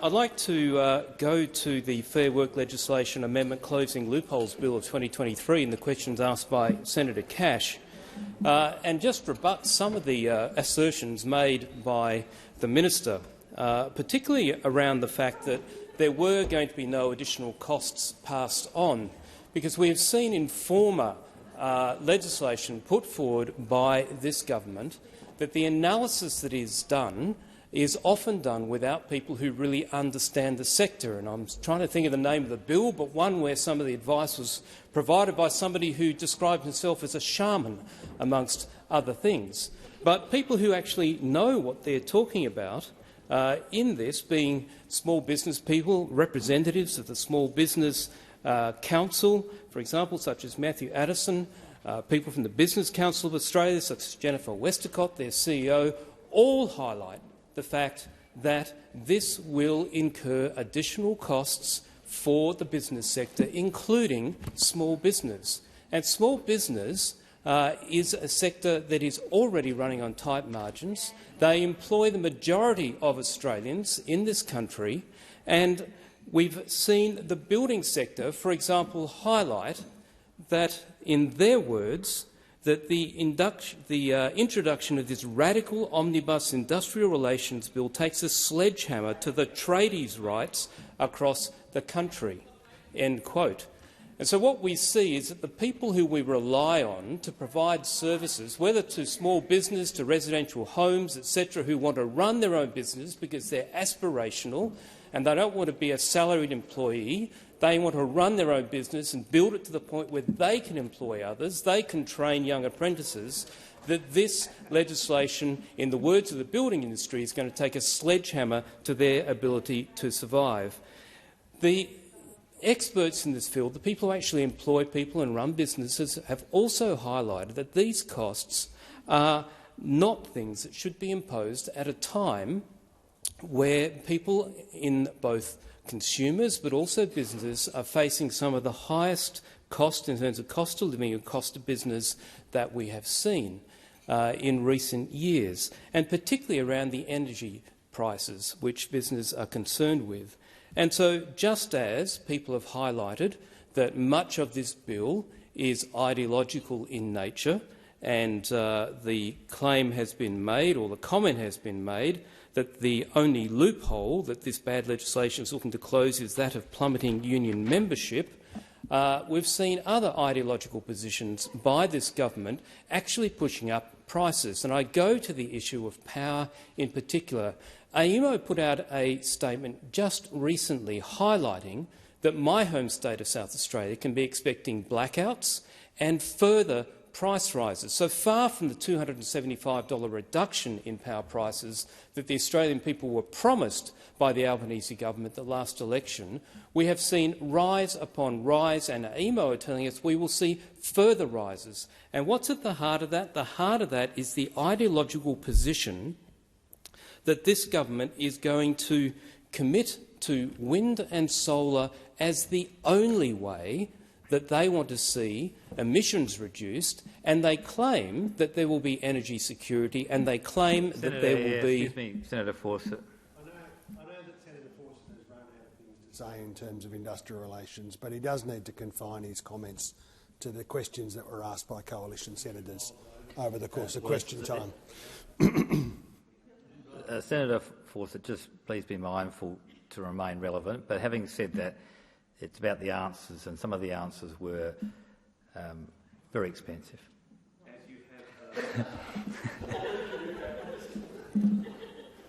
I'd like to go to the Fair Work Legislation Amendment Closing Loopholes Bill of 2023 and the questions asked by Senator Cash, and just rebut some of the assertions made by the minister, particularly around the fact that there were going to be no additional costs passed on, because we have seen in former legislation put forward by this government that the analysis that is done is often done without people who really understand the sector. And I'm trying to think of the name of the bill, but one where some of the advice was provided by somebody who described himself as a shaman, amongst other things. But people who actually know what they're talking about in this, being small business people, representatives of the Small Business Council, for example, such as Matthew Addison, people from the Business Council of Australia, such as Jennifer Westacott, their CEO, all highlight the fact that this will incur additional costs for the business sector, including small business. And small business is a sector that is already running on tight margins. They employ the majority of Australians in this country, and we've seen the building sector, for example, highlight that, in their words, that the introduction of this radical omnibus industrial relations bill takes a sledgehammer to the tradies' rights across the country. End quote. And so what we see is that the people who we rely on to provide services, whether to small business, to residential homes, etc., who want to run their own business because they're aspirational and they don't want to be a salaried employee, they want to run their own business and build it to the point where they can employ others, they can train young apprentices, that this legislation, in the words of the building industry, is going to take a sledgehammer to their ability to survive. The experts in this field, the people who actually employ people and run businesses, have also highlighted that these costs are not things that should be imposed at a time where people in both consumers but also businesses are facing some of the highest cost in terms of cost of living and cost of business that we have seen in recent years, and particularly around the energy prices which businesses are concerned with. And so, just as people have highlighted that much of this bill is ideological in nature, and the claim has been made, or the comment has been made, that the only loophole that this bad legislation is looking to close is that of plummeting union membership, we've seen other ideological positions by this government actually pushing up prices. And I go to the issue of power in particular. AEMO put out a statement just recently highlighting that my home state of South Australia can be expecting blackouts and further price rises. So far from the $275 reduction in power prices that the Australian people were promised by the Albanese government at the last election, we have seen rise upon rise, and AEMO are telling us we will see further rises. And what's at the heart of that? The heart of that is the ideological position that this government is going to commit to wind and solar as the only way that they want to see emissions reduced, and they claim that there will be energy security, and they claim that there will be— Excuse me, Senator Fawcett. I know that Senator Fawcett has run out of things to say in terms of industrial relations, but he does need to confine his comments to the questions that were asked by coalition senators over the course of question time. Senator Fawcett, just please be mindful to remain relevant. But having said that, it's about the answers, and some of the answers were very expensive.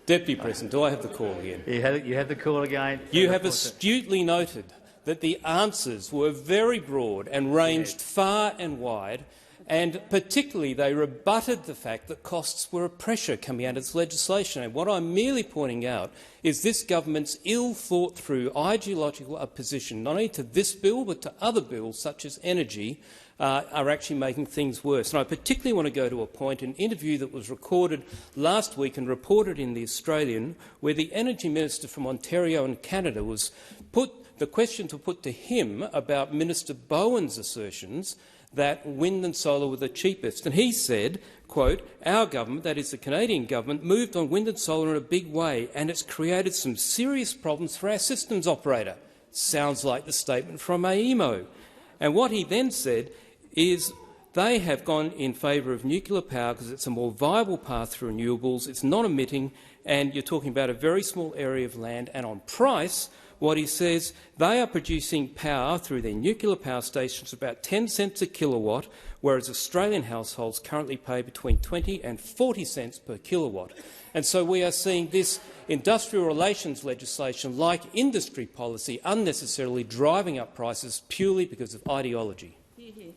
Deputy President, do I have the call again? You have the call again. You have astutely noted that the answers were very broad and ranged far and wide, and particularly they rebutted the fact that costs were a pressure coming out of this legislation. And what I'm merely pointing out is this government's ill-thought-through ideological opposition, not only to this bill but to other bills such as energy, are actually making things worse. And I particularly want to go to a point, an interview that was recorded last week and reported in The Australian, where the Energy Minister from Ontario and Canada was the questions were put to him about Minister Bowen's assertions that wind and solar were the cheapest. And he said, quote, "Our government, that is the Canadian government, moved on wind and solar in a big way, and it's created some serious problems for our systems operator." Sounds like the statement from AEMO. And what he then said is they have gone in favour of nuclear power because it's a more viable path through renewables, it's not emitting, and you're talking about a very small area of land. And on price, what he says, they are producing power through their nuclear power stations about 10 cents a kilowatt, whereas Australian households currently pay between 20 and 40 cents per kilowatt. And so we are seeing this industrial relations legislation, like industry policy, unnecessarily driving up prices purely because of ideology. Hear, hear.